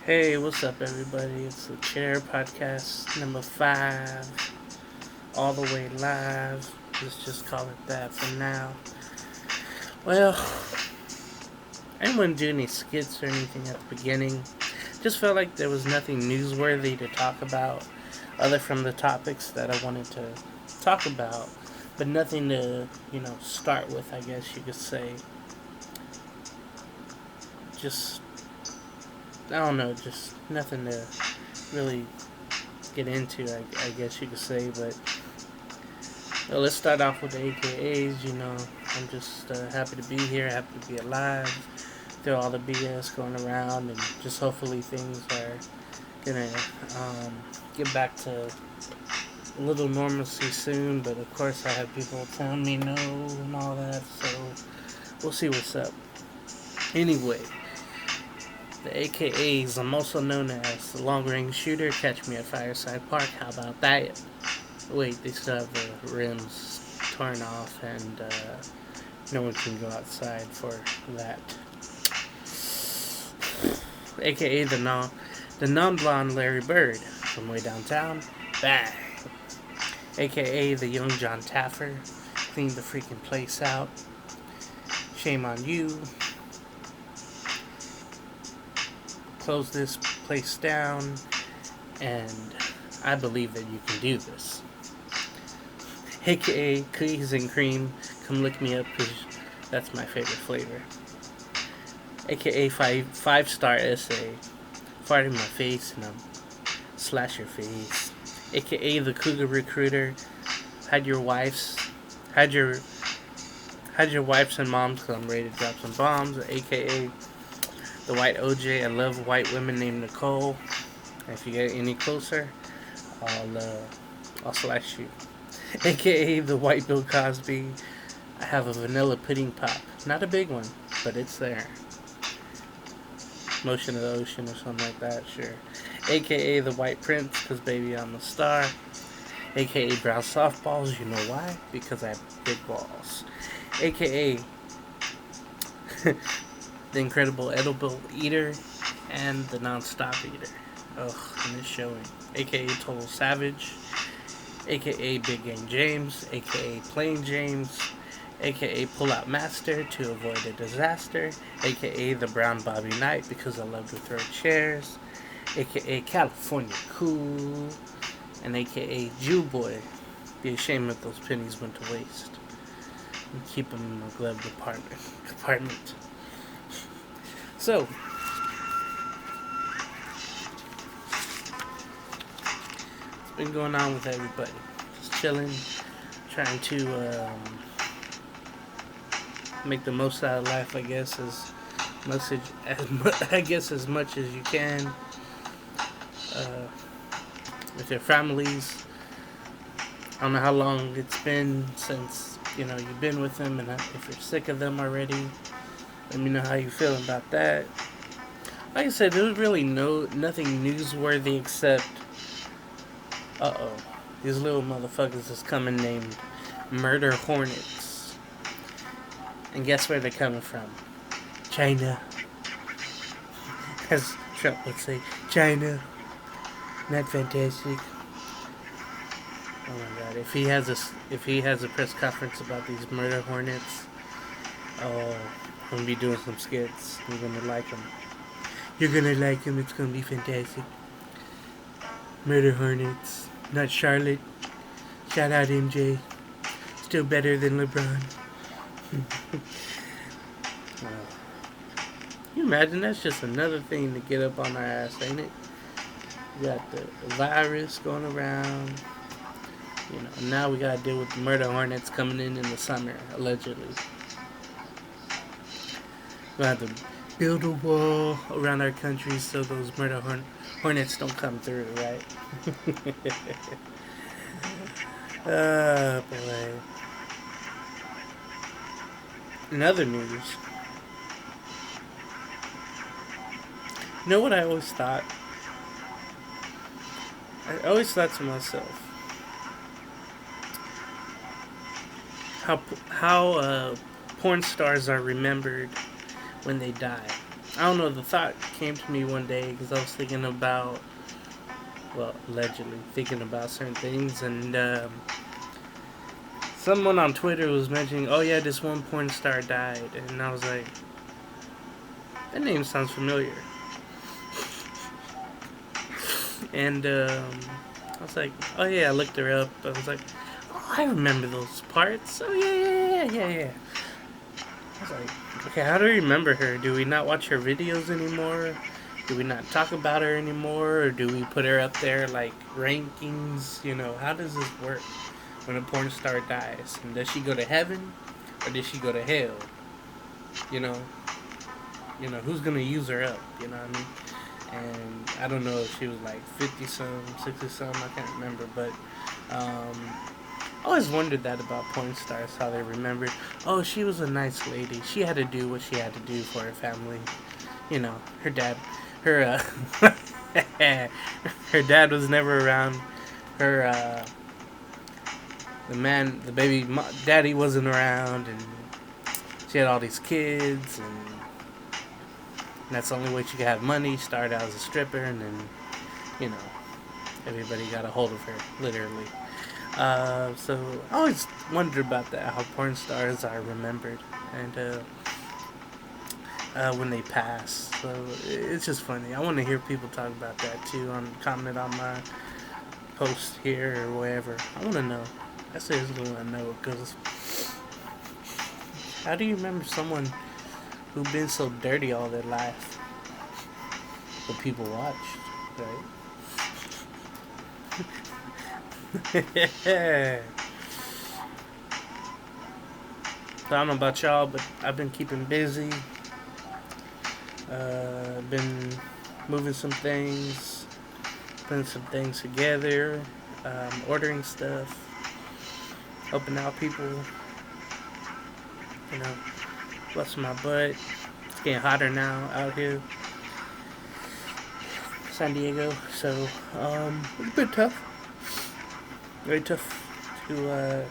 Hey, what's up, everybody? It's the Chair Podcast number 5, all the way live. Let's just call it that for now. Well, I didn't want to do any skits or anything at the beginning. Just felt like there was nothing newsworthy to talk about other from the topics that I wanted to talk about, but nothing to, start with, I guess you could say. Just, I don't know, just nothing to really get into, I guess you could say, but well, let's start off with the AKAs. I'm just happy to be here, happy to be alive through all the BS going around, and just hopefully things are gonna get back to a little normalcy soon. But of course, I have people telling me no and all that, so we'll see what's up. Anyway, the AKAs, I'm also known as the long range shooter. Catch me at Fireside Park. How about that? Wait, they still have the rims torn off, and no one can go outside for that. AKA the non-blonde Larry Bird from way downtown. Bang. AKA the young John Taffer. Cleaned the freaking place out. Shame on you. Close this place down, and I believe that you can do this. AKA cookies and cream, come lick me up because that's my favorite flavor. AKA five-star essay, fart in my face and slash your face. AKA the cougar recruiter, had your wives and moms because I'm ready to drop some bombs. AKA the white OJ, I love white women named Nicole. And if you get any closer, I'll slash you. AKA the white Bill Cosby. I have a vanilla pudding pop. Not a big one, but it's there. Motion of the ocean or something like that, sure. AKA the white prince, because baby I'm a star. AKA brown softballs, you know why? Because I have big balls. AKA the incredible edible eater and the non-stop eater. Ugh, and it's showing. AKA Total Savage. AKA Big Game James, AKA Plain James, AKA Pull Out Master to avoid a disaster, AKA the Brown Bobby Knight because I love to throw chairs, AKA California Cool, and AKA Jew Boy. Be ashamed if those pennies went to waste. And keep them in my glove compartment. So, been going on with everybody? Just chilling, trying to make the most out of life. I guess as much as you can with your families. I don't know how long it's been since you've been with them, and if you're sick of them already, let me know how you feel about that. Like I said, there's really nothing newsworthy except. These little motherfuckers is coming named Murder Hornets. And guess where they're coming from? China. As Trump would say, China. Not fantastic. Oh my god, if he has a press conference about these Murder Hornets, I'm gonna be doing some skits. You're gonna like them. You're gonna like them, it's gonna be fantastic. Murder Hornets. Not Charlotte. Shout out MJ. Still better than LeBron. Can you imagine? That's just another thing to get up on our ass, ain't it? We got the virus going around. And now we gotta deal with the murder hornets coming in the summer, allegedly. We have to build a wall around our country so those murder hornets don't come through, right? Oh, boy. In other news, you know what I always thought? I always thought to myself, how porn stars are remembered when they die. I don't know, the thought came to me one day because I was thinking about, well, allegedly thinking about certain things, and someone on Twitter was mentioning, oh yeah, this one porn star died, and I was like, that name sounds familiar. And I was like, oh yeah, I looked her up. I was like, oh, I remember those parts. Oh yeah. I was like, okay, how do we remember her? Do we not watch her videos anymore? Do we not talk about her anymore? Or do we put her up there like rankings? You know, how does this work when a porn star dies? And does she go to heaven or does she go to hell? You know, who's gonna use her up? You know what I mean? And I don't know if she was like 50 some, 60 some, I can't remember, but I always wondered that about porn stars, how they remembered, oh, she was a nice lady. She had to do what she had to do for her family. You know, her dad, her, her dad was never around. Her, the baby daddy wasn't around, and she had all these kids, and that's the only way she could have money. She started out as a stripper, and then, you know, everybody got a hold of her, literally. So I always wondered about that, how porn stars are remembered, and when they pass. So it's just funny. I want to hear people talk about that too. Comment on my post here or wherever. I want to know. I seriously want to know, because how do you remember someone who've been so dirty all their life, but people watched, right? So I don't know about y'all, but I've been keeping busy. Been moving some things, putting some things together, ordering stuff, helping out people. You know, busting my butt. It's getting hotter now out here, San Diego. So it's been tough. Very tough to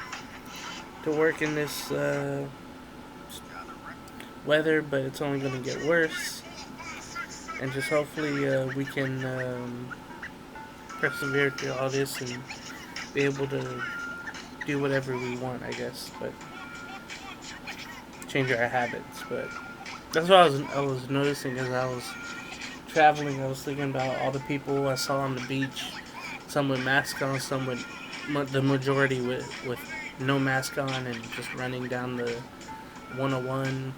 work in this weather, but it's only going to get worse. And just hopefully we can persevere through all this and be able to do whatever we want, I guess. But change our habits. But that's what I was noticing as I was traveling. I was thinking about all the people I saw on the beach. Some with masks on, some with the majority with no mask on and just running down the 101,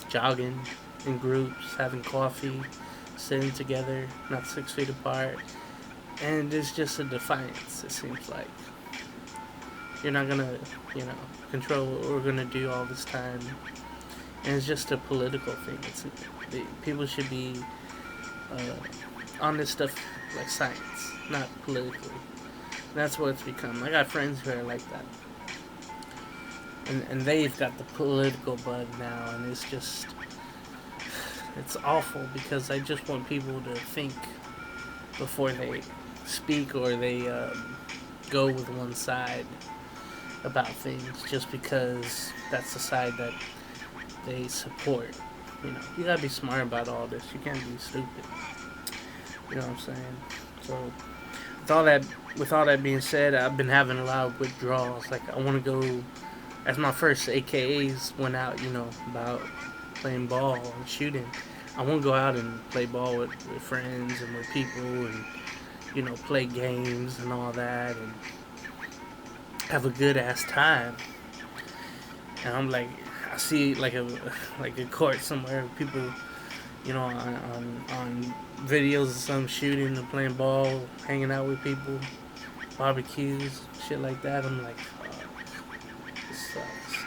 jogging in groups, having coffee, sitting together, not 6 feet apart. And it's just a defiance, it seems like. You're not gonna, control what we're gonna do all this time. And it's just a political thing. People should be on this stuff like science, not politically. And that's what it's become. I got friends who are like that. And they've got the political bug now, and it's awful, because I just want people to think before they speak, or they go with one side about things just because that's the side that they support. You gotta be smart about all this. You can't be stupid. You know what I'm saying? So with all that being said, I've been having a lot of withdrawals. Like, I want to go, as my first AKAs went out, about playing ball and shooting. I want to go out and play ball with friends and with people, and play games and all that, and have a good ass time. And I'm like, I see like a court somewhere, people, on videos of some shooting and playing ball, hanging out with people, barbecues, shit like that. I'm like, oh, this sucks.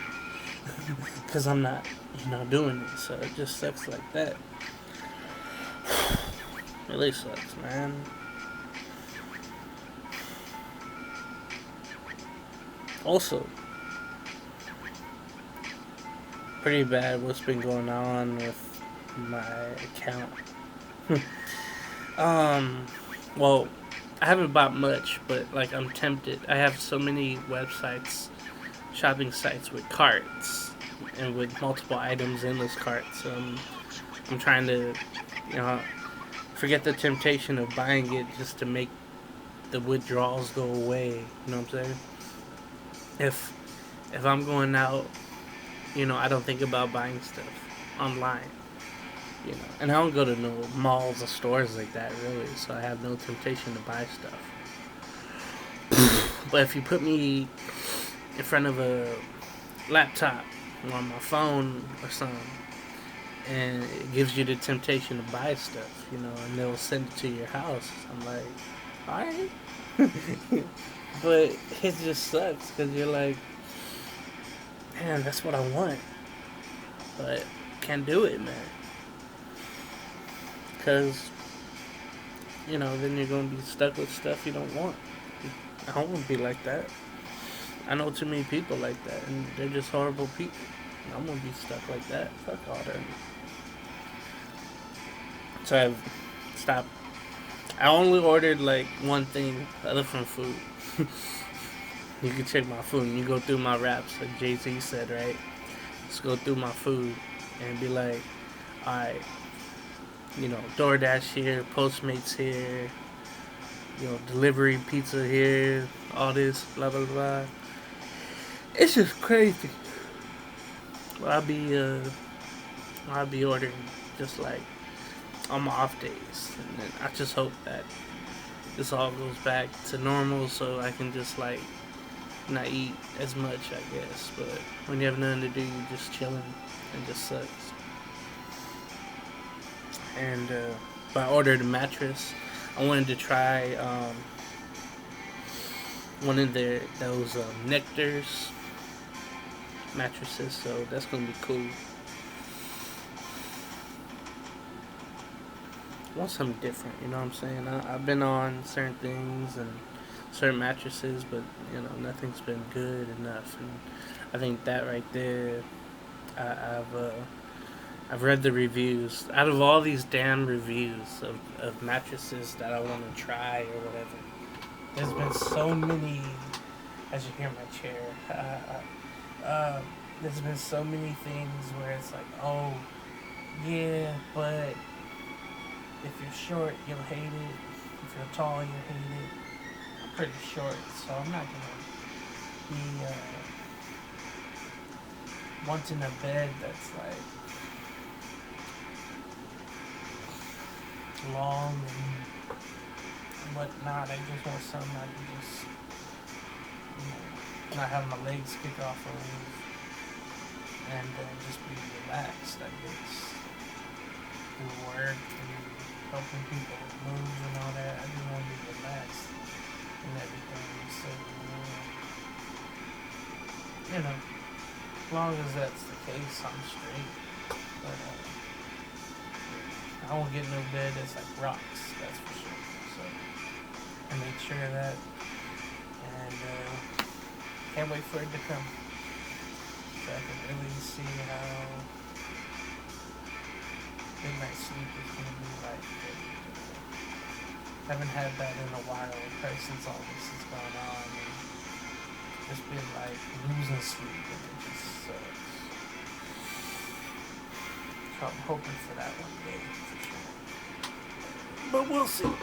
Because I'm not, doing it. So it just sucks like that. It really sucks, man. Also, pretty bad what's been going on with my account. Well, I haven't bought much, but like, I'm tempted. I have so many websites, shopping sites with carts, and with multiple items in those carts. I'm trying to, you know, forget the temptation of buying it just to make the withdrawals go away. You know what I'm saying? If if I'm going out, I don't think about buying stuff online. And I don't go to no malls or stores like that really, so I have no temptation to buy stuff. But if you put me in front of a laptop or on my phone or something, and it gives you the temptation to buy stuff, and they'll send it to your house. I'm like, all right, but it just sucks because you're like, man, that's what I want, but can't do it, man, because then you're gonna be stuck with stuff you don't want. I don't want to be like that. I know too many people like that, and they're just horrible people. I'm gonna be stuck like that. Fuck all that. So I've stopped. I only ordered like one thing other from food. You can check my food and you go through my raps, like Jay-Z said, right? Just go through my food and be like, alright, DoorDash here, Postmates here, delivery pizza here, all this, blah, blah, blah. It's just crazy. Well, I'll be ordering just like on my off days, and then I just hope that this all goes back to normal so I can just like not eat as much, I guess. But when you have nothing to do, you're just chilling, and just sucks. And but I ordered a mattress. I wanted to try one of those Nectar's mattresses, so that's gonna be cool. I want something different, you know what I'm saying? I've been on certain things and certain mattresses, but nothing's been good enough. And I think that right there, I've read the reviews. Out of all these damn reviews of mattresses that I want to try or whatever, there's been so many. As you hear my chair, there's been so many things where it's like, oh, yeah, but if you're short, you'll hate it. If you're tall, you'll hate it. I'm pretty short, so I'm not gonna be wanting a bed that's like long and whatnot. I just want something I can just not have my legs kick off of and just be relaxed, I guess. Do work and helping people move and all that. I just want to be relaxed and everything. So, as long as that's the case, I'm straight. But I won't get no bed that's like rocks, that's for sure. So I make sure of that. And can't wait for it to come. So I can really see how midnight sleep is going to be like. Haven't had that in a while, probably since all this has gone on. And just been like losing sleep, and it just sucks. So I'm hoping for that one day, for sure. But we'll see.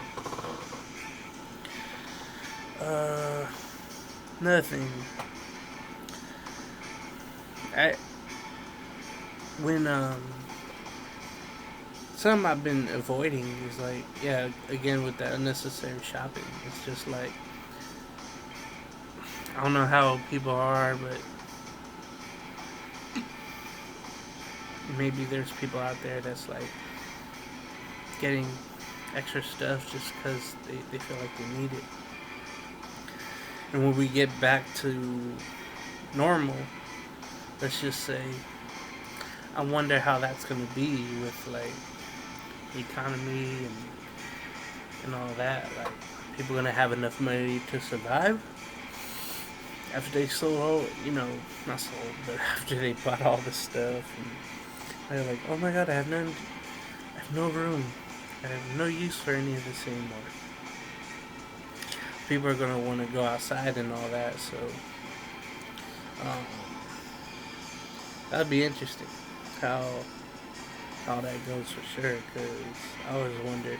Another thing. Something I've been avoiding is like, again with that unnecessary shopping. It's just like, I don't know how people are, but maybe there's people out there that's like getting extra stuff just because they feel like they need it. And when we get back to normal, let's just say, I wonder how that's going to be with like the economy and all that. Like, people going to have enough money to survive after they sold, not sold, but after they bought all this stuff, and they're like, oh my god, I have no room, I have no use for any of this anymore. People are gonna want to go outside and all that, so that'd be interesting. How how that goes for sure. Because I always wondered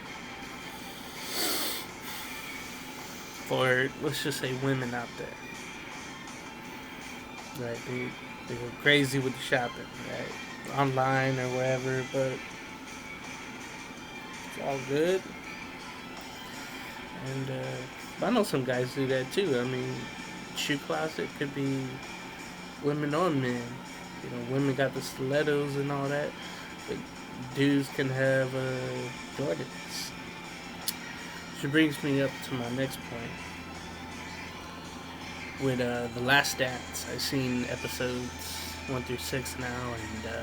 for, let's just say, women out there, right? They go crazy with the shopping, right? Online or wherever, but it's all good. And I know some guys do that too. I mean, shoe closet could be women or men. You know, women got the stilettos and all that, but dudes can have Jordans. Which brings me up to my next point with the Last Dance. I've seen episodes 1 through 6 now, and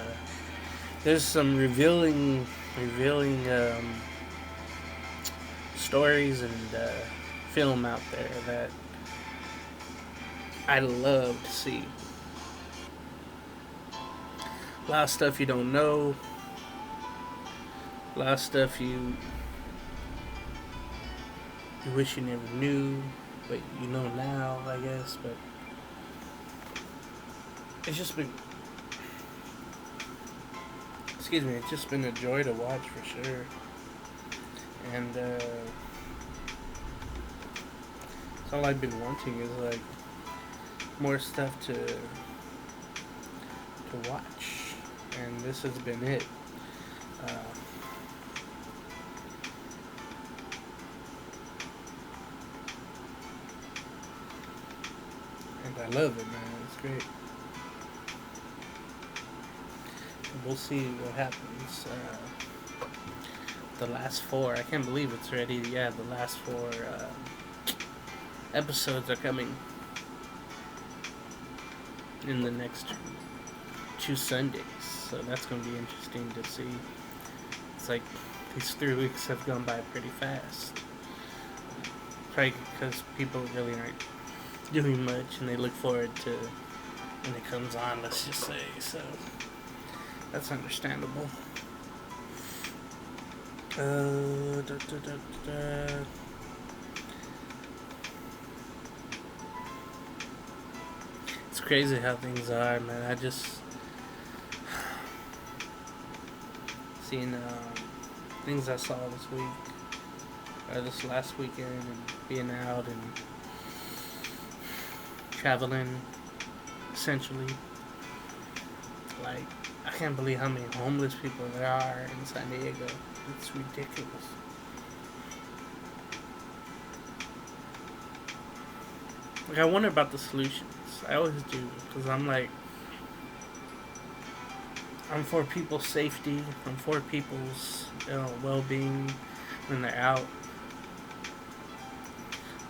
there's some revealing stories and film out there that I love to see. A lot of stuff you don't know, a lot of stuff you wish you never knew, but you know now, I guess. But it's just been, excuse me, it's just been a joy to watch for sure. And that's all I've been wanting is like more stuff to watch, and this has been it. Uh, and I love it, man. It's great. We'll see what happens. The last 4, I can't believe it's already. Yeah, the last 4 episodes are coming in the next 2 Sundays, so that's going to be interesting to see. It's like these 3 weeks have gone by pretty fast. Probably because people really aren't doing much and they look forward to when it comes on, let's just say. So that's understandable. It's crazy how things are, man. I just seen things I saw this week, or this last weekend, and being out and traveling, essentially. Like, I can't believe how many homeless people there are in San Diego. It's ridiculous. Like, I wonder about the solutions. I always do, because I'm like, I'm for people's safety. I'm for people's well-being when they're out.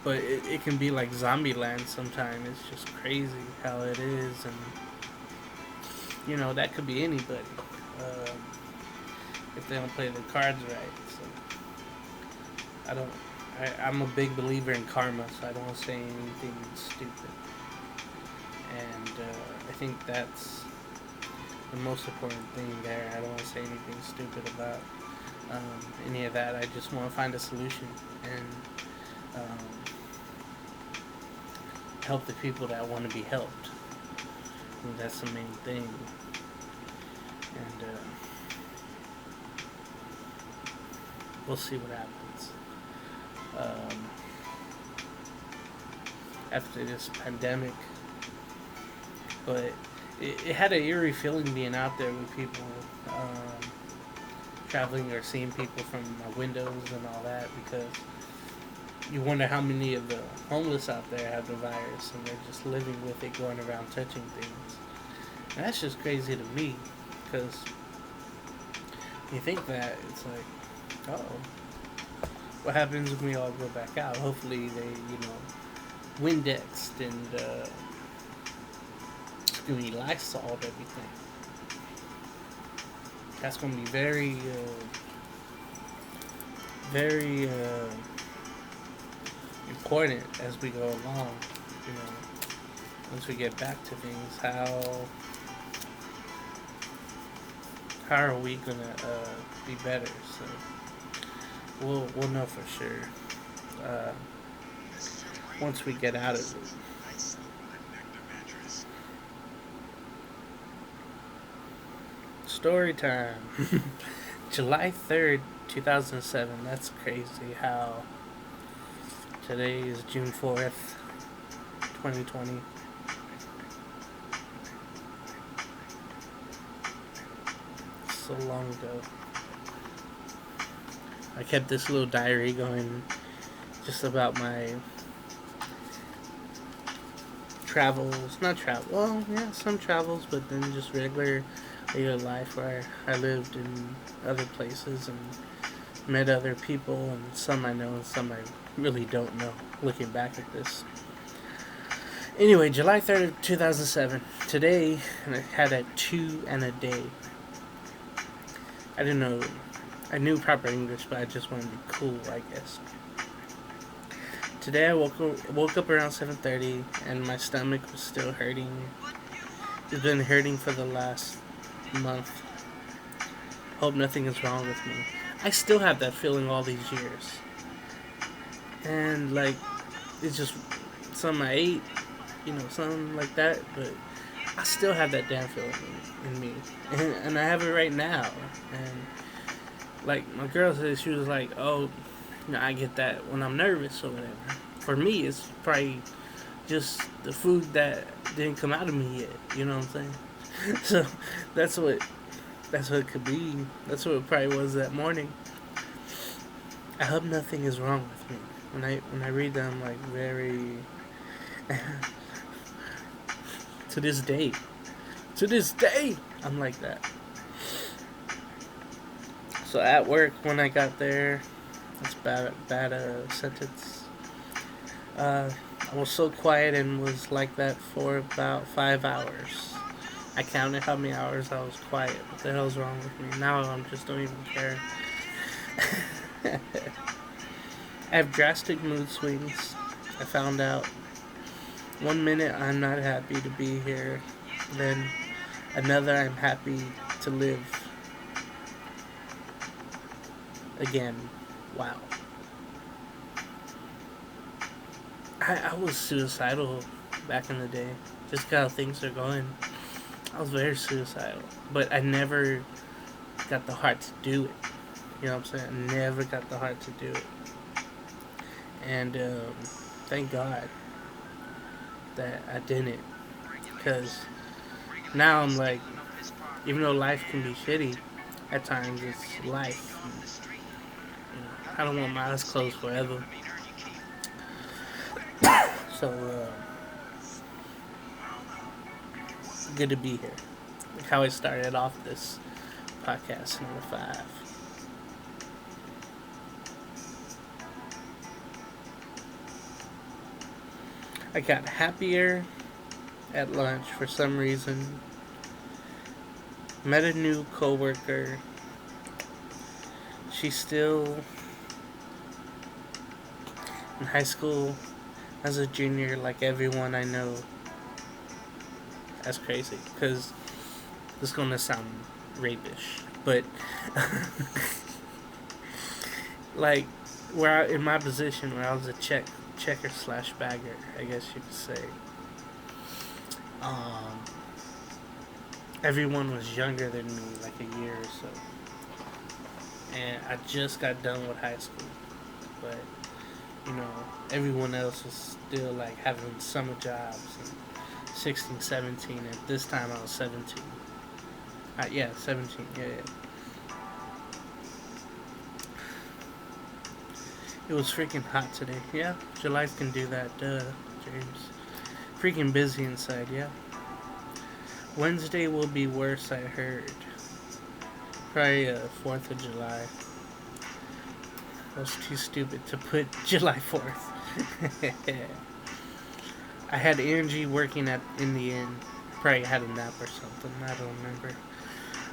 But it can be like zombie land sometimes. It's just crazy how it is, and that could be anybody if they don't play their cards right. So I'm a big believer in karma, so I don't say anything stupid. And I think that's the most important thing there. I don't want to say anything stupid about any of that. I just want to find a solution and help the people that want to be helped. And that's the main thing. And we'll see what happens. After this pandemic. But it had an eerie feeling being out there with people traveling or seeing people from my windows and all that, because you wonder how many of the homeless out there have the virus and they're just living with it, going around touching things. And that's just crazy to me, because you think that it's like, oh, what happens when we all go back out? Hopefully they, Windexed and Lysol everything. That's going to be very, very important as we go along. Once we get back to things, how are we gonna be better? So we'll know for sure once we get out of it. Story time. July 3rd, 2007. That's crazy how today is June 4th, 2020. So long ago. I kept this little diary going just about my travels. Not travel. Well, yeah, some travels, but then just regular life where I lived in other places and met other people, and some I know and some I really don't know looking back at this. Anyway, July 3rd, 2007. Today, I had a 2 and a day. I didn't know. I knew proper English, but I just wanted to be cool, I guess. Today I woke up around 7:30, and my stomach was still hurting. It's been hurting for the last month. Hope nothing is wrong with me. I still have that feeling all these years. And, like, it's just something I ate, something like that, but I still have that damn feeling in me. And I have it right now. And, like, my girl said, she was like, oh, I get that when I'm nervous or whatever. For me, it's probably just the food that didn't come out of me yet. You know what I'm saying? So that's what it could be. That's what it probably was that morning. I hope nothing is wrong with me. When I read them, like, very to this day, I'm like that. So at work, when I got there, that's bad sentence. I was so quiet and was like that for about 5 hours. I counted how many hours I was quiet. What the hell's wrong with me? Now I just don't even care. I have drastic mood swings. I found out. 1 minute I'm not happy to be here. Then another I'm happy to live. Again. Wow. I was suicidal back in the day. Just how things are going. I was very suicidal. But I never got the heart to do it. You know what I'm saying? I never got the heart to do it. And thank God that I didn't. Because now I'm like, even though life can be shitty, at times it's life. I don't want my eyes closed forever. So, good to be here. Like how I started off this podcast, number 5. I got happier at lunch for some reason. Met a new coworker. She's still in high school as a junior, like everyone I know. That's crazy, because this is going to sound rapish, but like, in my position where I was a checker slash bagger, I guess you could say, everyone was younger than me, like a year or so, and I just got done with high school, but everyone else was still like having summer jobs and 16, 17, and this time I was 17. 17, yeah. It was freaking hot today, yeah. July can do that, James. Freaking busy inside, yeah. Wednesday will be worse, I heard. Probably 4th of July. I was too stupid to put July 4th. I had energy working in the end. Probably had a nap or something. I don't remember.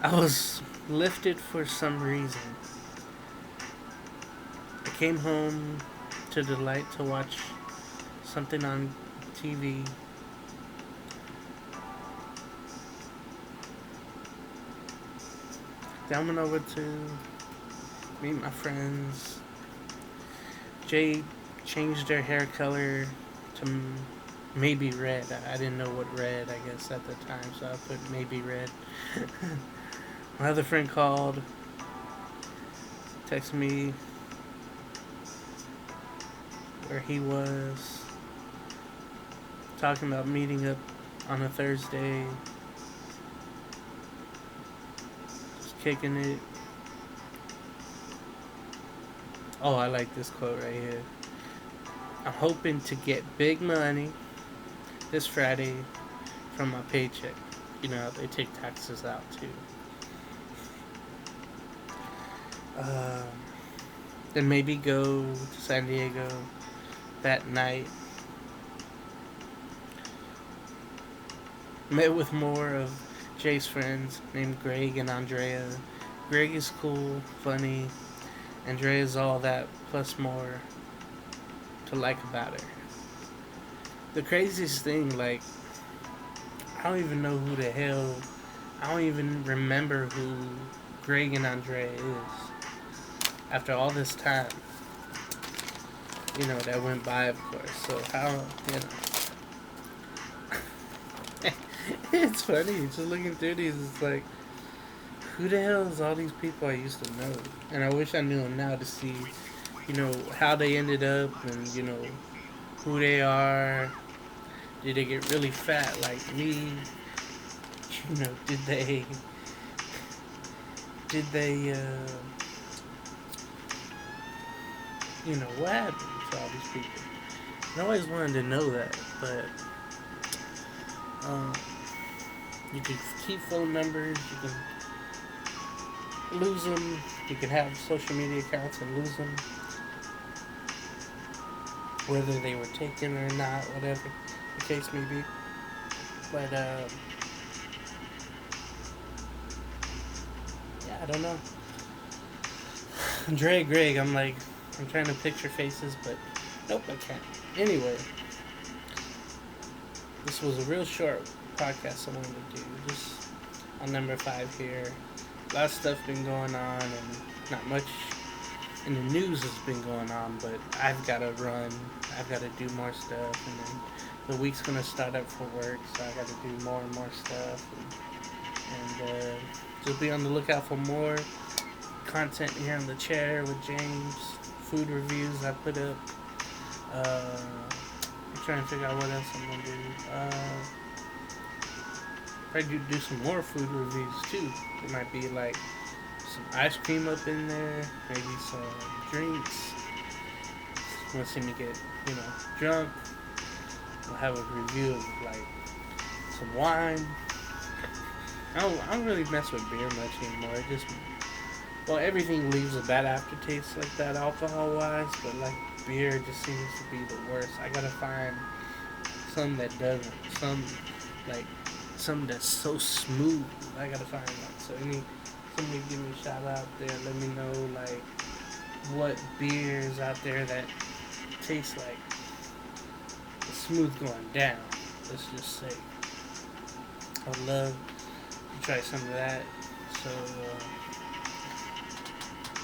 I was lifted for some reason. I came home to Delight to watch something on TV. Then I went over to meet my friends. Jay changed her hair color to maybe red. I didn't know what red, I guess, at the time, so I put maybe red. My other friend called, texted me where he was, talking about meeting up on a Thursday, just kicking it. Oh, I like this quote right here. I'm hoping to get big money this Friday from my paycheck. You know, they take taxes out too. Um, then maybe go to San Diego that night. Met with more of Jay's friends named Greg and Andrea. Greg is cool, funny. Andrea is all that plus more to like about her. The craziest thing, like, I don't even know who the hell. I don't even remember who Greg and Andrea is. After all this time, that went by, of course. So it's funny. Just looking through these, it's like, who the hell is all these people I used to know? And I wish I knew them now to see, how they ended up and, who they are. Did they get really fat like me? Did they, what happened to all these people? I always wanted to know that, but you can keep phone numbers, you can lose them, you can have social media accounts and lose them, whether they were taken or not, whatever the case may be. But yeah, I don't know. Dre, Greg, I'm trying to picture faces, but nope, I can't. Anyway, this was a real short podcast I wanted to do. Just on number 5 here. A lot of stuff been going on, and not much in the news has been going on, but I've got to run. I've got to do more stuff, and then the week's going to start up for work, so I got to do more and more stuff. And just be on the lookout for more content here in the chair with James, food reviews I put up. I'm trying to figure out what else I'm gonna do. Probably do some more food reviews too. There might be like some ice cream up in there, maybe some drinks. Want to see me get drunk? We'll have a review of like some wine. I don't really mess with beer much anymore. It just everything leaves a bad aftertaste like that alcohol wise, but like beer just seems to be the worst. I gotta find some that doesn't. Some that's so smooth. I gotta find that. So somebody give me a shout out there. Let me know like what beers out there that taste like smooth going down. Let's just say. I'd love to try some of that. So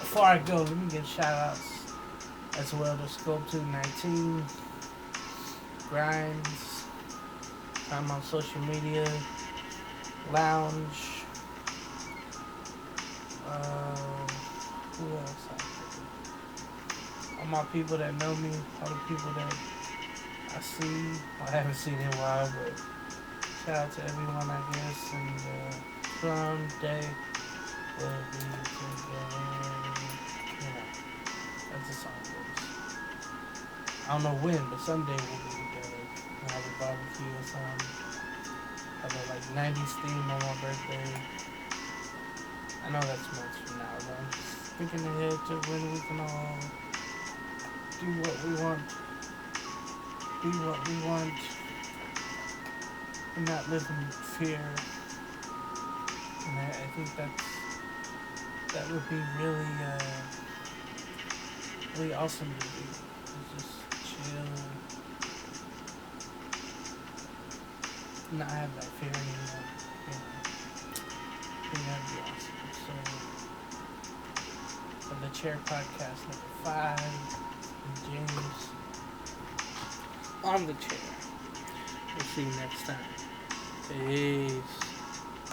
before I go, let me give shout outs as well to Sculpt219, Grimes, I'm on social media, Lounge, who else out there? All my people that know me, all the people that I see, I haven't seen in a while, but shout out to everyone, I guess, and someday we'll be together, as the song goes. I don't know when, but someday we'll be together. We'll have a barbecue or something. Have a 90s theme on my birthday. I know that's months from now, but I'm just thinking ahead to when we can all do what we want, be what we want, and not live in fear. And I think that would be really really awesome to do. Just chill, not have that fear anymore. I think that'd be awesome. So, for the Chair Podcast number 5, and James on the chair. We'll see you next time. Peace.